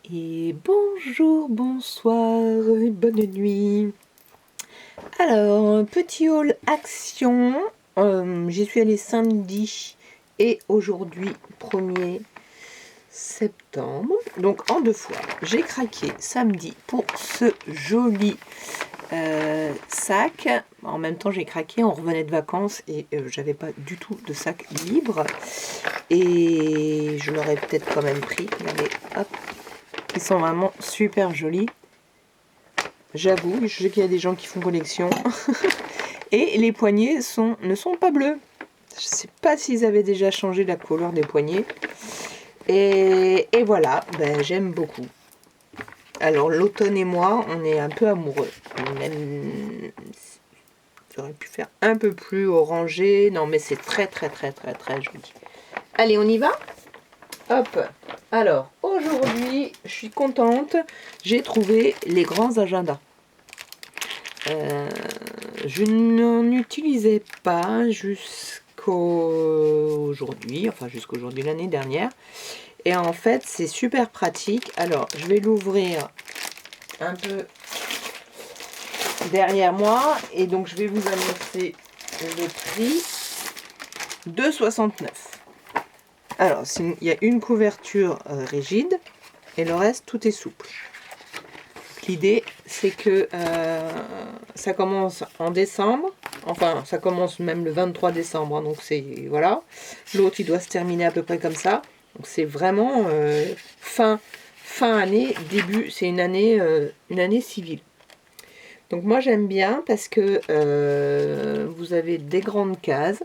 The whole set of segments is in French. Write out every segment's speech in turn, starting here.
Et bonjour, bonsoir, bonne nuit. Alors, petit haul action. J'y suis allée samedi et aujourd'hui 1er septembre. Donc en 2 fois. J'ai craqué samedi pour ce joli sac. En même temps, j'ai craqué, on revenait de vacances et j'avais pas du tout de sac libre. Et je l'aurais peut-être quand même pris. Regardez, hop. Ils sont vraiment super jolis. J'avoue, je sais qu'il y a des gens qui font collection. Et les poignets ne sont pas bleus. Je ne sais pas s'ils avaient déjà changé la couleur des poignets. Et voilà, ben, j'aime beaucoup. Alors l'automne et moi, on est un peu amoureux. Même, j'aurais pu faire un peu plus orangé. Non, mais c'est très joli. Allez, on y va ? Hop. Alors, aujourd'hui, je suis contente. J'ai trouvé les grands agendas. Je n'en utilisais pas jusqu'aujourd'hui, enfin jusqu'aujourd'hui l'année dernière. Et en fait, c'est super pratique. Alors, je vais l'ouvrir un peu derrière moi. Et donc, je vais vous annoncer le prix. 2,69 €. Alors, il y a une couverture rigide et le reste, tout est souple. L'idée, c'est que ça commence en décembre. Enfin, ça commence même le 23 décembre. Hein, donc, c'est... Voilà. L'autre, il doit se terminer à peu près comme ça. Donc, c'est vraiment fin année, début. C'est une année civile. Donc, moi, j'aime bien parce que vous avez des grandes cases.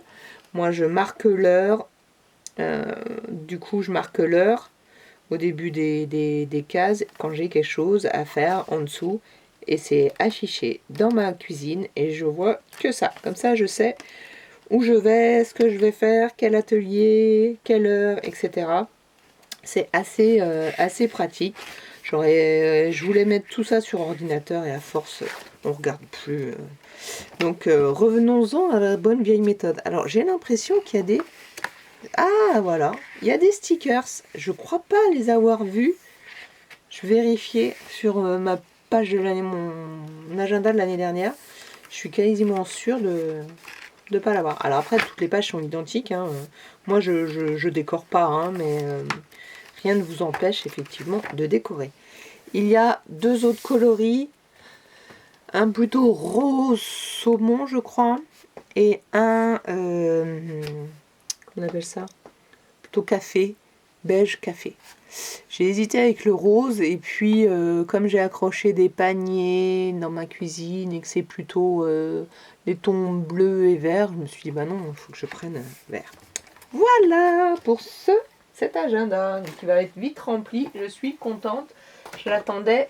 Moi, je marque l'heure. Du coup, je marque l'heure au début des cases quand j'ai quelque chose à faire en dessous et c'est affiché dans ma cuisine et je vois que ça. Comme ça, je sais où je vais, ce que je vais faire, quel atelier, quelle heure, etc. C'est assez pratique. Je voulais mettre tout ça sur ordinateur et à force, on regarde plus. Donc, revenons-en à la bonne vieille méthode. Alors, j'ai l'impression qu'il y a des... Ah, voilà. Il y a des stickers. Je crois pas les avoir vus. Je vérifiais sur ma page de l'année, mon agenda de l'année dernière. Je suis quasiment sûre de ne pas l'avoir. Alors après, toutes les pages sont identiques. Hein. Moi, je décore pas, hein, mais rien ne vous empêche effectivement de décorer. Il y a 2 autres coloris. Un plutôt rose saumon, je crois. Et un... comment on appelle ça ? Plutôt café. Beige café. J'ai hésité avec le rose et puis comme j'ai accroché des paniers dans ma cuisine et que c'est plutôt des tons bleus et verts, je me suis dit bah non, il faut que je prenne vert. Voilà pour cet agenda qui va être vite rempli. Je suis contente. Je l'attendais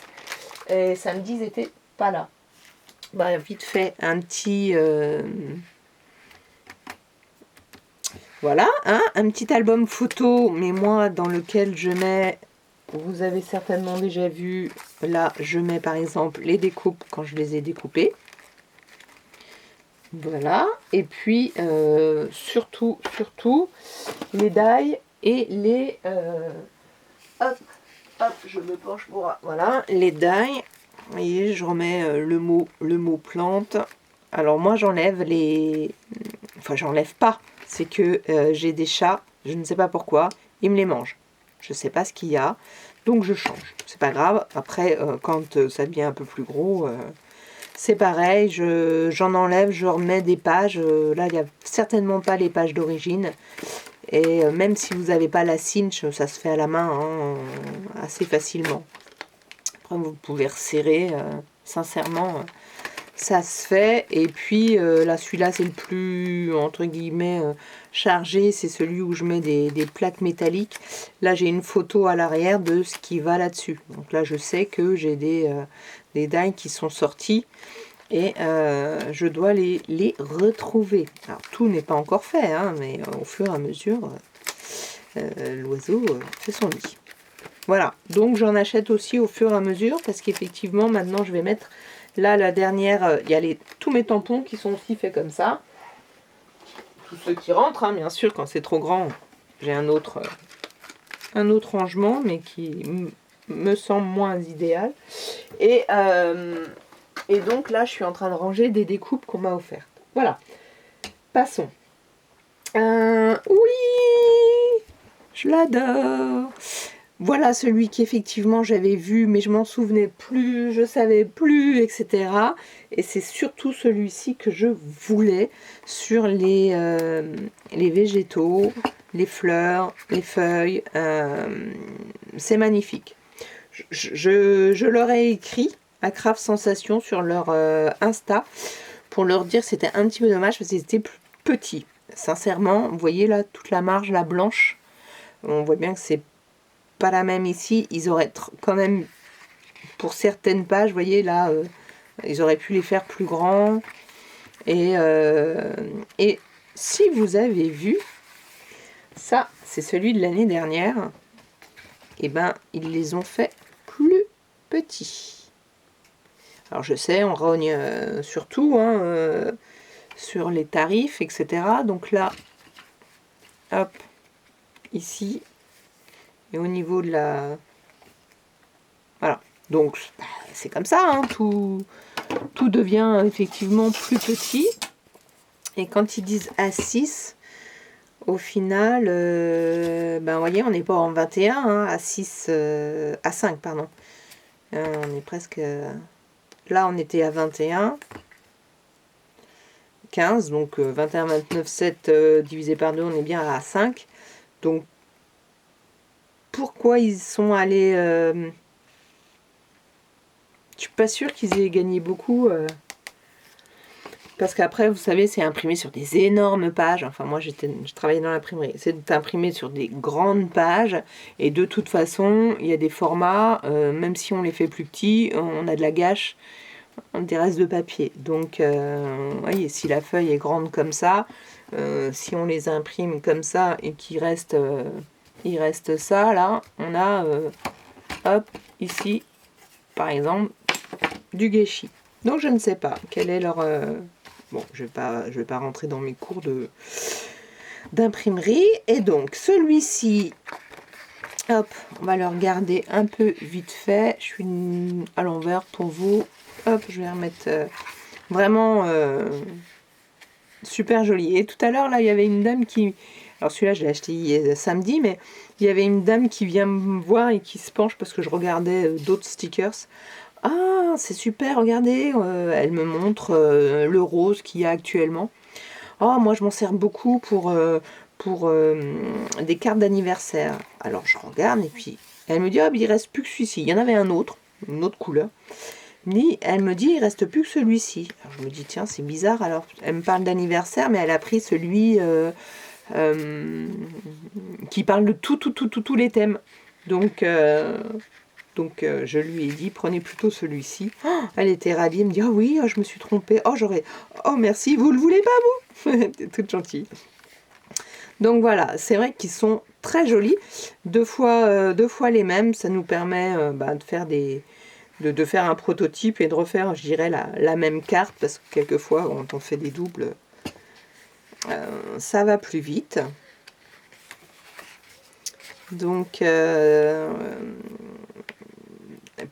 et samedi ils n'étaient pas là. Bah, vite fait un petit voilà, hein, un petit album photo, mais moi dans lequel je mets, vous avez certainement déjà vu, là je mets par exemple les découpes quand je les ai découpées. Voilà, et puis surtout les die et les... hop, je me penche pour... Voilà, les die, vous voyez, je remets le mot plante. Alors moi j'enlève les... Enfin j'enlève pas. C'est que j'ai des chats, je ne sais pas pourquoi, ils me les mangent. Je ne sais pas ce qu'il y a, donc je change. C'est pas grave. Après, quand ça devient un peu plus gros, c'est pareil. J'en enlève, je remets des pages. Là, il n'y a certainement pas les pages d'origine. Et même si vous n'avez pas la cinch, ça se fait à la main assez facilement. Après, vous pouvez resserrer, sincèrement. Ça se fait, et puis là celui-là c'est le plus entre guillemets chargé, c'est celui où je mets des plaques métalliques. Là j'ai une photo à l'arrière de ce qui va là-dessus, donc là je sais que j'ai des die qui sont sortis et je dois les retrouver. Alors tout n'est pas encore fait, hein, mais au fur et à mesure l'oiseau fait son nid. Voilà, donc j'en achète aussi au fur et à mesure parce qu'effectivement maintenant je vais mettre... Là, la dernière, il y a tous mes tampons qui sont aussi faits comme ça. Tous ceux qui rentrent, hein, bien sûr, quand c'est trop grand, j'ai un autre rangement, mais qui me semble moins idéal. Et donc là, je suis en train de ranger des découpes qu'on m'a offertes. Voilà. Passons. Oui, je l'adore. Voilà celui qu'effectivement j'avais vu, mais je m'en souvenais plus, je savais plus, etc. Et c'est surtout celui-ci que je voulais sur les végétaux, les fleurs, les feuilles. C'est magnifique. Je leur ai écrit à Craft Sensation sur leur Insta pour leur dire que c'était un petit peu dommage parce qu'ils étaient plus petits. Sincèrement, vous voyez là, toute la marge, la blanche, on voit bien que c'est pas la même ici. Ils auraient quand même, pour certaines pages, vous voyez là, ils auraient pu les faire plus grands. Et si vous avez vu, ça, c'est celui de l'année dernière. Et ben, ils les ont fait plus petits. Alors je sais, on rogne surtout sur les tarifs, etc. Donc là, hop, ici, et au niveau de la... Voilà. Donc, c'est comme ça, hein, tout devient effectivement plus petit. Et quand ils disent A6, au final, ben, vous voyez, on n'est pas en 21, hein, A5, pardon. On est presque... là, on était à 21. 15, donc 21, 29, 7 divisé par 2, on est bien à 5. Donc, pourquoi ils sont allés... je suis pas sûre qu'ils aient gagné beaucoup. Parce qu'après, vous savez, c'est imprimé sur des énormes pages. Enfin, moi, je travaillais dans l'imprimerie. C'est imprimé sur des grandes pages. Et de toute façon, il y a des formats, même si on les fait plus petits, on a de la gâche, des restes de papier. Donc, vous voyez, si la feuille est grande comme ça, si on les imprime comme ça et qu'il reste, il reste ça, là, on a, hop, ici, par exemple, du gâchis. Donc, je ne sais pas quel est leur... bon, je vais pas rentrer dans mes cours d'imprimerie. Et donc, celui-ci, hop, on va le regarder un peu vite fait. Je suis à l'envers pour vous. Hop, je vais remettre vraiment super joli. Et tout à l'heure, là, il y avait une dame qui... Alors celui-là, je l'ai acheté samedi, mais il y avait une dame qui vient me voir et qui se penche parce que je regardais d'autres stickers. Ah, c'est super, regardez, elle me montre le rose qu'il y a actuellement. Oh, moi je m'en sers beaucoup pour des cartes d'anniversaire. Alors je regarde et puis elle me dit, ah, il reste plus que celui-ci. Il y en avait un autre, une autre couleur. Elle me dit, il reste plus que celui-ci. Alors je me dis, tiens, c'est bizarre. Alors elle me parle d'anniversaire, mais elle a pris celui qui parle de tous les thèmes. Donc je lui ai dit, prenez plutôt celui-ci. Oh, elle était ravie, elle me dit, oh oui, oh, je me suis trompée. Oh, oh merci, vous le voulez pas, vous? T'es toute gentille. Donc voilà, c'est vrai qu'ils sont très jolis. Deux fois les mêmes, ça nous permet de faire de faire un prototype et de refaire, je dirais, la même carte, parce que quelquefois, quand on fait des doubles, ça va plus vite. Donc,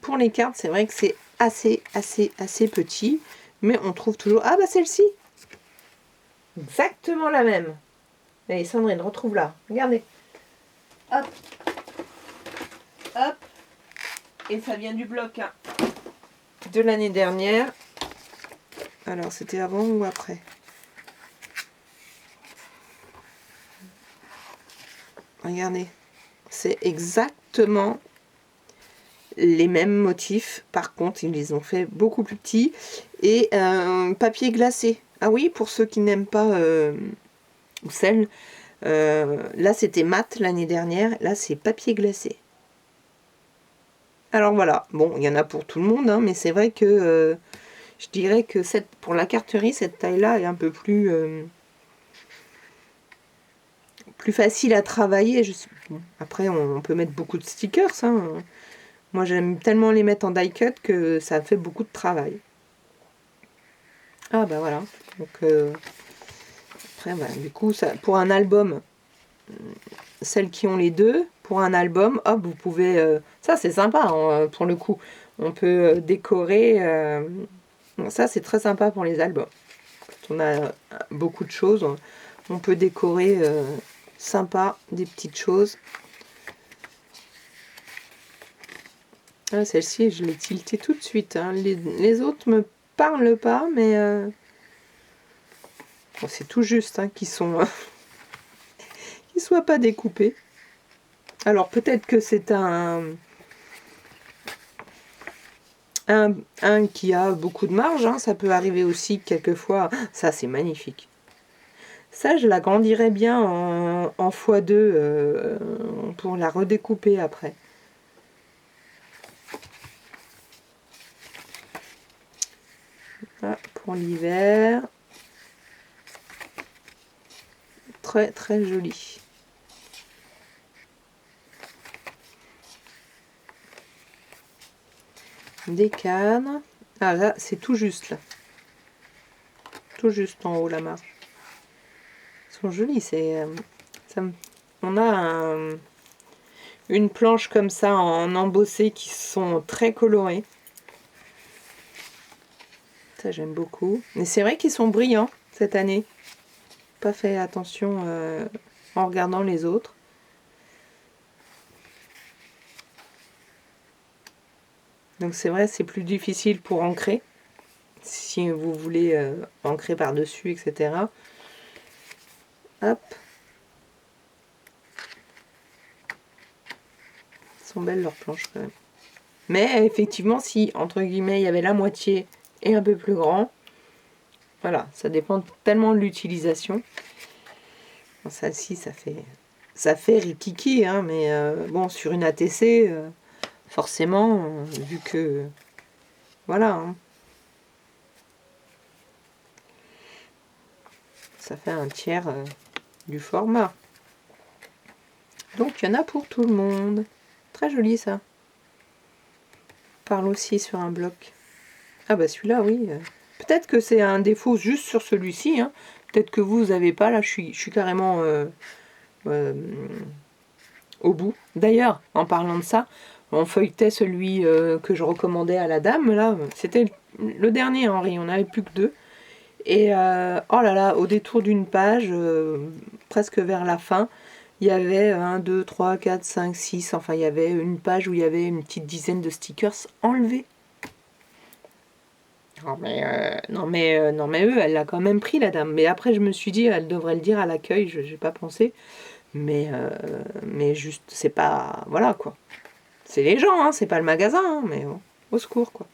pour les cartes, c'est vrai que c'est assez petit, mais on trouve toujours... Ah bah celle-ci, exactement la même. Allez Sandrine, retrouve là, regardez. Hop, hop, et ça vient du bloc hein, de l'année dernière. Alors c'était avant ou après? Regardez, c'est exactement les mêmes motifs. Par contre, ils les ont fait beaucoup plus petits. Et papier glacé. Ah oui, pour ceux qui n'aiment pas ou celles, là c'était mat l'année dernière. Là c'est papier glacé. Alors voilà, bon, il y en a pour tout le monde, hein, mais c'est vrai que je dirais que pour la carterie, cette taille-là est un peu plus facile à travailler. Bon, après, on peut mettre beaucoup de stickers. Hein. Moi, j'aime tellement les mettre en die cut que ça fait beaucoup de travail. Ah bah voilà. Donc après, voilà. Du coup, ça, pour un album, celles qui ont les deux, pour un album, hop, vous pouvez... ça, c'est sympa, hein, pour le coup. On peut décorer... ça, c'est très sympa pour les albums. Quand on a beaucoup de choses, on peut décorer sympa des petites choses. Ah, celle-ci, je l'ai tiltée tout de suite. Hein. Les autres me parlent pas, mais... bon, c'est tout juste hein, qu'ils sont... qu'ils soient pas découpés. Alors, peut-être que c'est un qui a beaucoup de marge. Hein. Ça peut arriver aussi quelquefois. Ça, c'est magnifique. Ça, je l'agrandirais bien en x2 pour la redécouper après. Là, pour l'hiver. Très, très joli. Des cadres. Ah là, c'est tout juste là. Tout juste en haut la marge. Ils sont jolis. On a une planche comme ça en embossé qui sont très colorés. Ça j'aime beaucoup. Mais c'est vrai qu'ils sont brillants cette année. Pas fait attention en regardant les autres. Donc c'est vrai, c'est plus difficile pour ancrer. Si vous voulez ancrer par-dessus, etc. Hop. Elles sont belles leurs planches quand même. Mais effectivement, si entre guillemets il y avait la moitié et un peu plus grand, voilà, ça dépend tellement de l'utilisation. Bon, ça ci ça fait rikiki, hein, mais bon, sur une ATC, forcément, vu que voilà, hein, ça fait un tiers du format. Donc il y en a pour tout le monde. Très joli ça. Parle aussi sur un bloc. Ah bah celui-là, oui. Peut-être que c'est un défaut juste sur celui-ci. Hein. Peut-être que vous n'avez pas. Là, je suis carrément au bout. D'ailleurs, en parlant de ça, on feuilletait celui que je recommandais à la dame. Là, c'était le dernier, Henri. On n'avait plus que 2. Et oh là là, au détour d'une page, presque vers la fin, il y avait 1, 2, 3, 4, 5, 6. Enfin, il y avait une page où il y avait une petite dizaine de stickers enlevés. Non mais eux, elle l'a quand même pris la dame. Mais après je me suis dit, elle devrait le dire à l'accueil, je n'ai pas pensé. Mais juste, c'est pas... Voilà quoi. C'est les gens, hein, c'est pas le magasin, hein, mais bon, au secours quoi.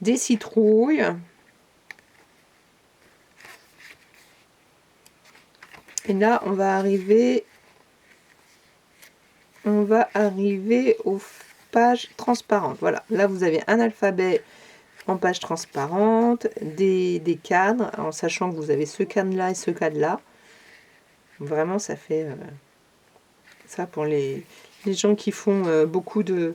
Des citrouilles. Et là, on va arriver aux pages transparentes. Voilà, là vous avez un alphabet en page transparente, des cadres, en sachant que vous avez ce cadre-là et ce cadre-là. Vraiment, ça fait ça pour les gens qui font beaucoup d'art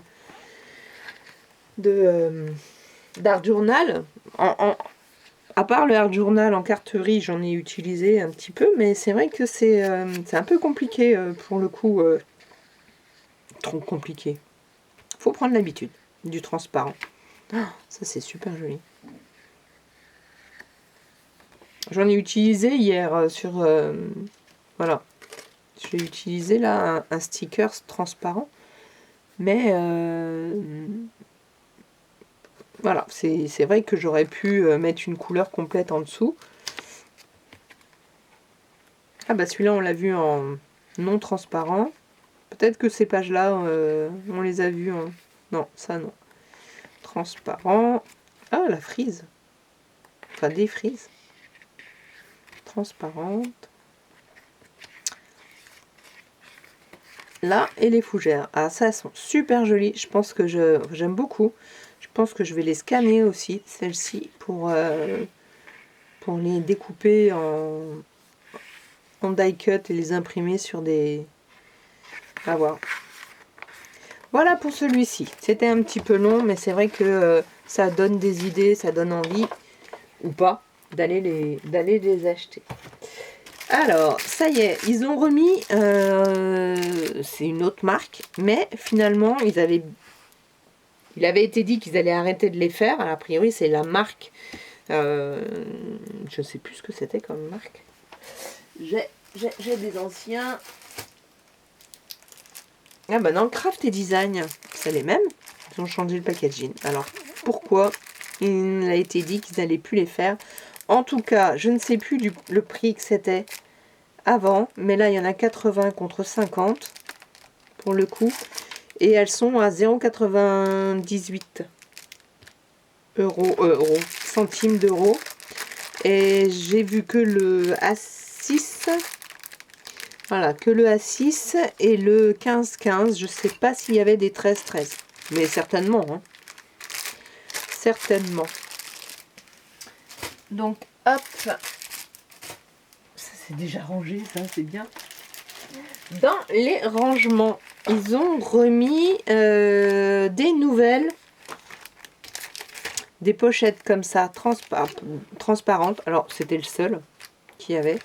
journal. À part le art journal en carterie, j'en ai utilisé un petit peu, mais c'est vrai que c'est un peu compliqué pour le coup. Trop compliqué. Faut prendre l'habitude du transparent. Oh, ça c'est super joli. J'en ai utilisé hier sur... voilà. J'ai utilisé là un sticker transparent. Mais... voilà. C'est vrai que j'aurais pu mettre une couleur complète en dessous. Ah bah celui-là on l'a vu en non transparent. Peut-être que ces pages-là, on les a vues en... Non, ça non. Transparent. Ah, la frise. Enfin, des frises. Transparente. Là, et les fougères. Ah, ça, elles sont super jolies. Je pense que j'aime beaucoup. Je pense que je vais les scanner aussi, celles-ci, pour les découper en die cut et les imprimer sur des... À voir. Voilà pour celui-ci. C'était un petit peu long, mais c'est vrai que ça donne des idées, ça donne envie, ou pas, d'aller les acheter. Alors, ça y est, ils ont remis, c'est une autre marque, mais finalement, il avait été dit qu'ils allaient arrêter de les faire. Alors, a priori, c'est la marque, je sais plus ce que c'était comme marque. J'ai des anciens. Ah bah non, Craft et Design, c'est les mêmes. Ils ont changé le packaging. Alors, pourquoi il a été dit qu'ils n'allaient plus les faire? En tout cas, je ne sais plus le prix que c'était avant, mais là, il y en a 80 contre 50 pour le coup. Et elles sont à 0,98 centimes d'euros. Et j'ai vu que le A6, voilà, que le A6 et le 15-15. Je sais pas s'il y avait des 13-13, mais certainement, hein. Certainement. Donc, hop, ça c'est déjà rangé, ça c'est bien. Dans les rangements, ils ont remis des nouvelles, des pochettes comme ça, transparentes. Alors, c'était le seul qu'il y avait.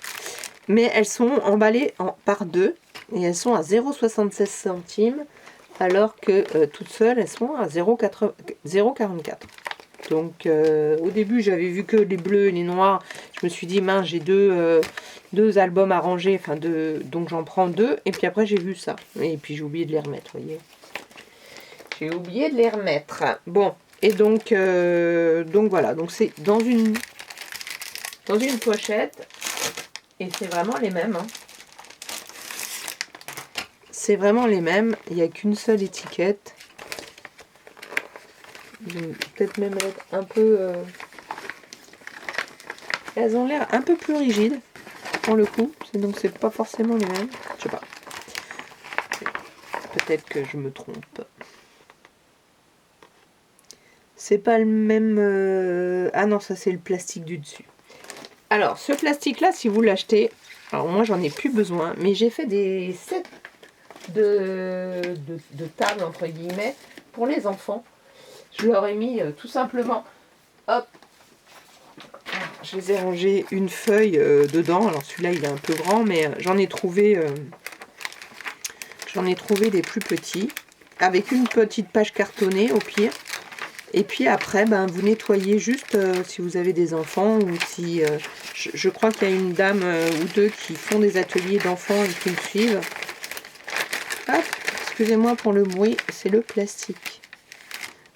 Mais elles sont emballées par deux et elles sont à 0,76 centimes, alors que toutes seules, elles sont à 0,44. Donc, au début, j'avais vu que les bleus et les noirs. Je me suis dit, mince, j'ai deux albums à ranger, enfin donc j'en prends deux. Et puis après, j'ai vu ça. Et puis, j'ai oublié de les remettre, vous voyez. J'ai oublié de les remettre. Bon, et donc voilà. Donc, c'est dans une pochette. Et c'est vraiment les mêmes. Hein. C'est vraiment les mêmes. Il n'y a qu'une seule étiquette. Peut-être même être un peu... Elles ont l'air un peu plus rigides, pour le coup. Donc c'est pas forcément les mêmes. Je sais pas. Peut-être que je me trompe. C'est pas le même... Ah non, ça c'est le plastique du dessus. Alors, ce plastique-là, si vous l'achetez... Alors moi, j'en ai plus besoin. Mais j'ai fait des sets de table, entre guillemets, pour les enfants. Je leur ai mis tout simplement... Hop, je les ai rangés une feuille dedans. Alors celui-là, il est un peu grand, mais j'en ai trouvé des plus petits. Avec une petite page cartonnée, au pire. Et puis après, ben, vous nettoyez juste si vous avez des enfants. Ou si je crois qu'il y a une dame ou deux qui font des ateliers d'enfants et qui me suivent. Hop, excusez-moi pour le bruit, c'est le plastique.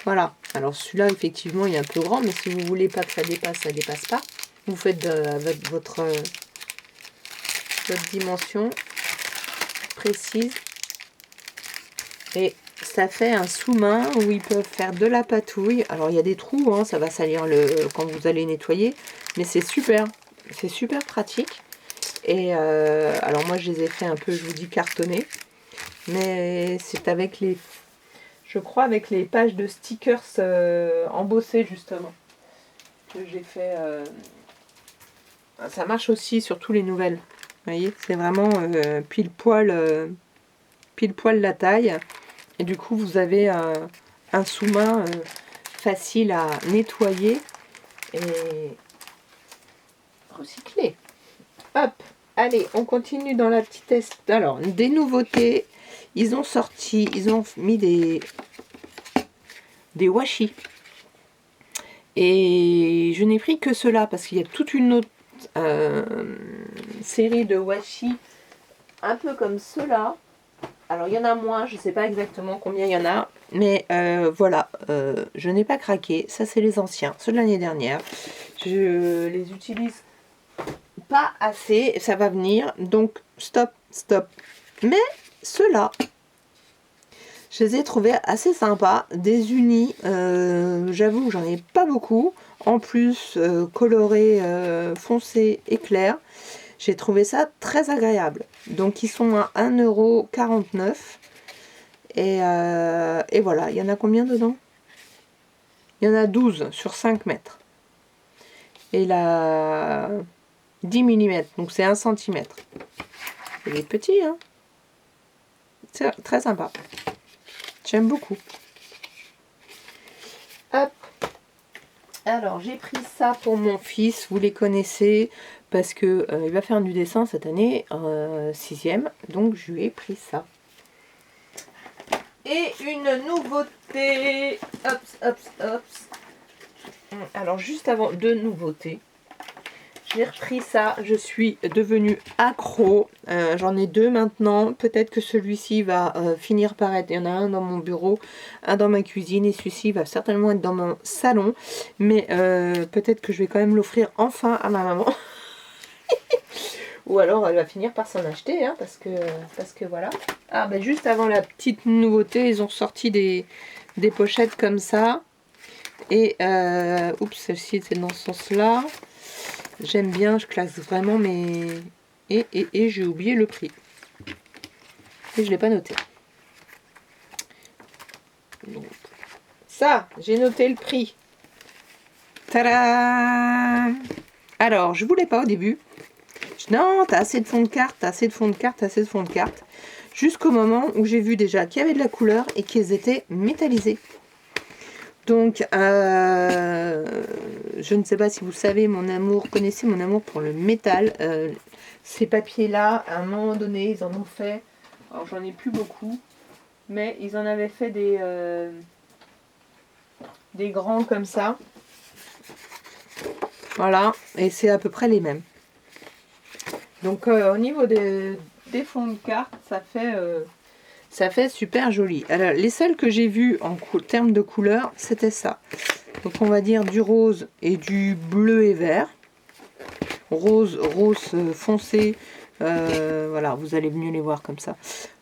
Voilà. Alors celui-là, effectivement, il est un peu grand. Mais si vous voulez pas que ça dépasse pas. Vous faites votre dimension précise. Et ça fait un sous-main où ils peuvent faire de la patouille. Alors il y a des trous, hein, ça va salir quand vous allez nettoyer. Mais c'est super. C'est super pratique. Et alors moi je les ai fait un peu, je vous dis, cartonné. Mais c'est avec je crois avec les pages de stickers embossées justement. Que j'ai fait... Ça marche aussi sur tous les nouvelles. Vous voyez, c'est vraiment pile poil la taille. Et du coup, vous avez un sous-main facile à nettoyer et recycler. Hop, allez, on continue dans la petite test. Alors, des nouveautés. Ils ont mis des washi. Et je n'ai pris que cela parce qu'il y a toute une autre série de washi un peu comme cela. Alors il y en a moins, je ne sais pas exactement combien il y en a, mais voilà, je n'ai pas craqué. Ça c'est les anciens, ceux de l'année dernière. Je les utilise pas assez, ça va venir, donc stop. Mais ceux-là, je les ai trouvés assez sympas, des unis, j'avoue que j'en ai pas beaucoup, en plus colorés foncé et clair. J'ai trouvé ça très agréable. Donc ils sont à 1,49 €. Et voilà, il y en a combien dedans? Il y en a 12 sur 5 mètres. Et là, 10 mm, donc c'est 1 cm. Il est petit, hein? C'est très sympa. J'aime beaucoup. Hop. Alors, j'ai pris ça pour mon fils, vous les connaissez, parce que il va faire du dessin cette année, 6e, donc je lui ai pris ça. Et une nouveauté, hops, hops, hops. Alors, juste avant, deux nouveautés. J'ai repris ça, je suis devenue accro. J'en ai deux maintenant. Peut-être que celui-ci va finir par être... Il y en a un dans mon bureau, un dans ma cuisine. Et celui-ci va certainement être dans mon salon. Mais peut-être que je vais quand même l'offrir enfin à ma maman. Ou alors elle va finir par s'en acheter. Hein, parce que voilà. Ah ben juste avant la petite nouveauté, ils ont sorti des pochettes comme ça. Et... oups, celle-ci était dans ce sens-là. J'aime bien, je classe vraiment mes... Et j'ai oublié le prix. Et je ne l'ai pas noté. Donc, ça, j'ai noté le prix. Tadam! Alors, je voulais pas au début. Non, t'as assez de fond de carte, t'as assez de fond de carte, t'as assez de fond de carte. Jusqu'au moment où j'ai vu déjà qu'il y avait de la couleur et qu'ils étaient métallisés. Donc, je ne sais pas si vous savez connaissez mon amour pour le métal. Ces papiers-là, à un moment donné, ils en ont fait, alors j'en ai plus beaucoup, mais ils en avaient fait des grands comme ça. Voilà, et c'est à peu près les mêmes. Donc, au niveau des fonds de carte, ça fait super joli. Alors, les seuls que j'ai vus en termes de couleur, c'était ça. Donc on va dire du rose et du bleu et vert. Rose foncé. Voilà, vous allez mieux les voir comme ça.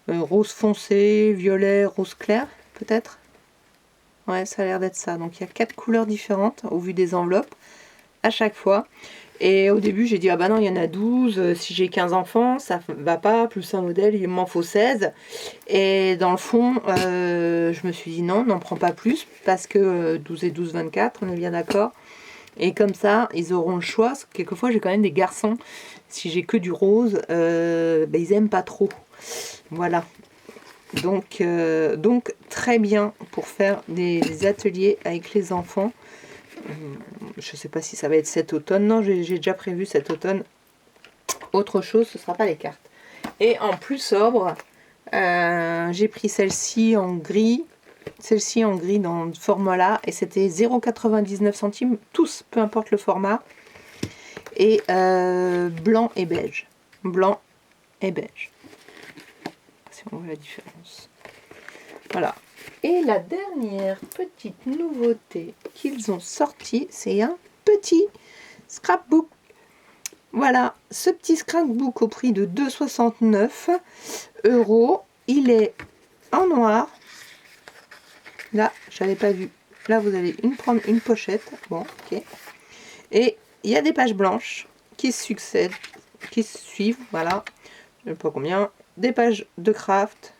Rose foncé, violet, rose clair, peut-être. Ouais, ça a l'air d'être ça. Donc il y a 4 couleurs différentes au vu des enveloppes à chaque fois. Et au début, j'ai dit, ah bah non, il y en a 12. Si j'ai 15 enfants, ça va pas. Plus un modèle, il m'en faut 16. Et dans le fond, je me suis dit, non, n'en prends pas plus. Parce que 12 et 12, 24, on est bien d'accord. Et comme ça, ils auront le choix. Parce que quelquefois, j'ai quand même des garçons. Si j'ai que du rose, ils aiment pas trop. Voilà. Donc très bien pour faire des ateliers avec les enfants. Je ne sais pas si ça va être cet automne. Non, j'ai déjà prévu cet automne. Autre chose, ce ne sera pas les cartes. Et en plus sobre, j'ai pris celle-ci en gris. Celle-ci en gris dans ce format-là. Et c'était 0,99 centimes. Tous, peu importe le format. Et blanc et beige. Blanc et beige. Si on voit la différence. Voilà. Et la dernière petite nouveauté qu'ils ont sorti, c'est un petit scrapbook. Voilà, ce petit scrapbook au prix de 2,69 €. Il est en noir. Là, j'avais pas vu. Là, vous allez prendre une pochette. Bon, ok. Et il y a des pages blanches qui succèdent, qui suivent. Voilà, je ne sais pas combien. Des pages de craft.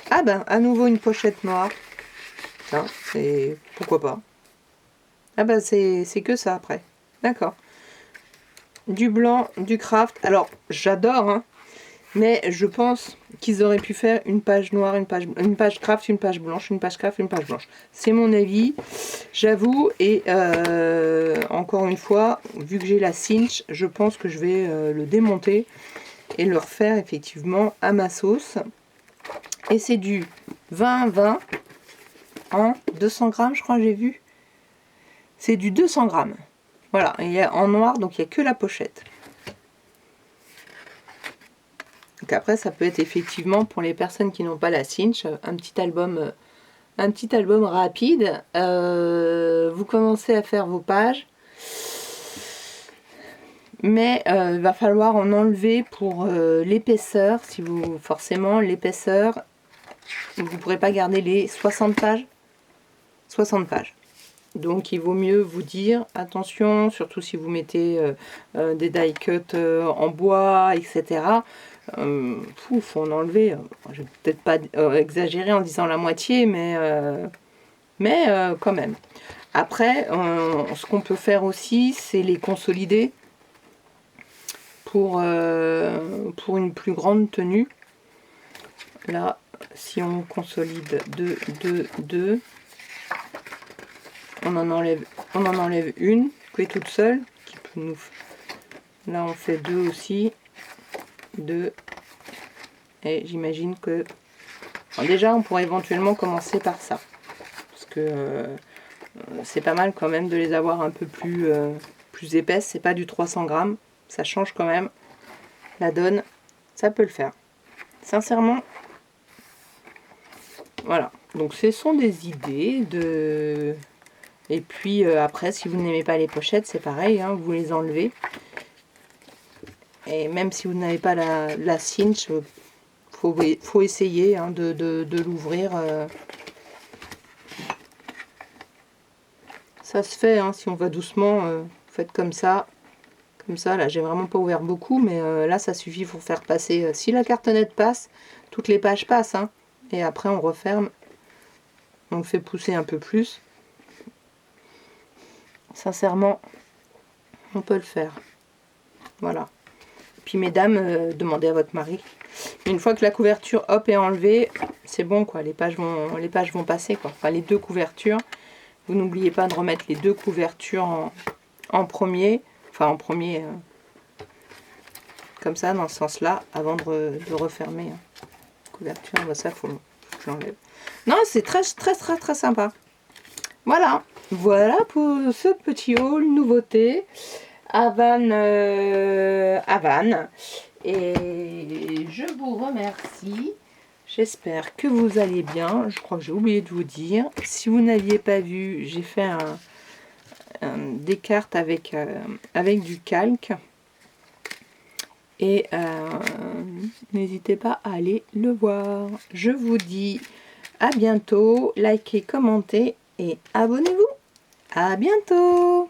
Ah ben, à nouveau une pochette noire. Tiens, c'est... Pourquoi pas. Ah ben, c'est que ça après. D'accord. Du blanc, du craft. Alors, j'adore, hein. Mais je pense qu'ils auraient pu faire une page noire, une page craft, une page blanche, une page craft, une page blanche. C'est mon avis, j'avoue. Et encore une fois, vu que j'ai la cinch, je pense que je vais le démonter et le refaire effectivement à ma sauce. Et c'est du 20-20 en 200 grammes, je crois que j'ai vu. C'est du 200 grammes. Voilà, il y a en noir, donc il n'y a que la pochette. Donc après, ça peut être effectivement pour les personnes qui n'ont pas la cinch, un petit album rapide. Vous commencez à faire vos pages. Mais il va falloir en enlever pour l'épaisseur. Si vous, forcément, l'épaisseur, vous ne pourrez pas garder les 60 pages. 60 pages. Donc il vaut mieux vous dire, attention, surtout si vous mettez des die cuts en bois, etc. Faut en enlever. Je vais peut-être pas exagérer en disant la moitié, mais quand même. Après, ce qu'on peut faire aussi, c'est les consolider pour une plus grande tenue. Là, si on consolide 2, 2, 2, on en enlève une qui est toute seule, qui peut nous... Là on fait 2 aussi, 2, et j'imagine que... Alors déjà on pourrait éventuellement commencer par ça, parce que c'est pas mal quand même de les avoir un peu plus, plus épaisses, c'est pas du 300 grammes, ça change quand même la donne, ça peut le faire. Sincèrement, voilà, donc ce sont des idées de... Et puis après, si vous n'aimez pas les pochettes, c'est pareil, hein, vous les enlevez. Et même si vous n'avez pas la cinch, faut essayer hein, de l'ouvrir. Ça se fait, hein, si on va doucement, vous faites comme ça. Comme ça, là, j'ai vraiment pas ouvert beaucoup, mais là, ça suffit pour faire passer. Si la cartonnette passe, toutes les pages passent. Hein, et après, on referme. On le fait pousser un peu plus. Sincèrement, on peut le faire. Voilà. Puis mesdames, demandez à votre mari. Une fois que la couverture hop est enlevée, c'est bon quoi, les pages vont passer quoi. Enfin les 2 couvertures. Vous n'oubliez pas de remettre les 2 couvertures en premier. Enfin en premier, comme ça, dans ce sens-là, avant de refermer. Hein. Couverture, bah, ça faut que je l'enlève. Non, c'est très sympa. Voilà. Voilà pour ce petit haul nouveauté. Havane. Et je vous remercie. J'espère que vous allez bien. Je crois que j'ai oublié de vous dire. Si vous n'aviez pas vu, j'ai fait des cartes avec du calque. Et n'hésitez pas à aller le voir. Je vous dis à bientôt. Likez, commentez et abonnez-vous. À bientôt.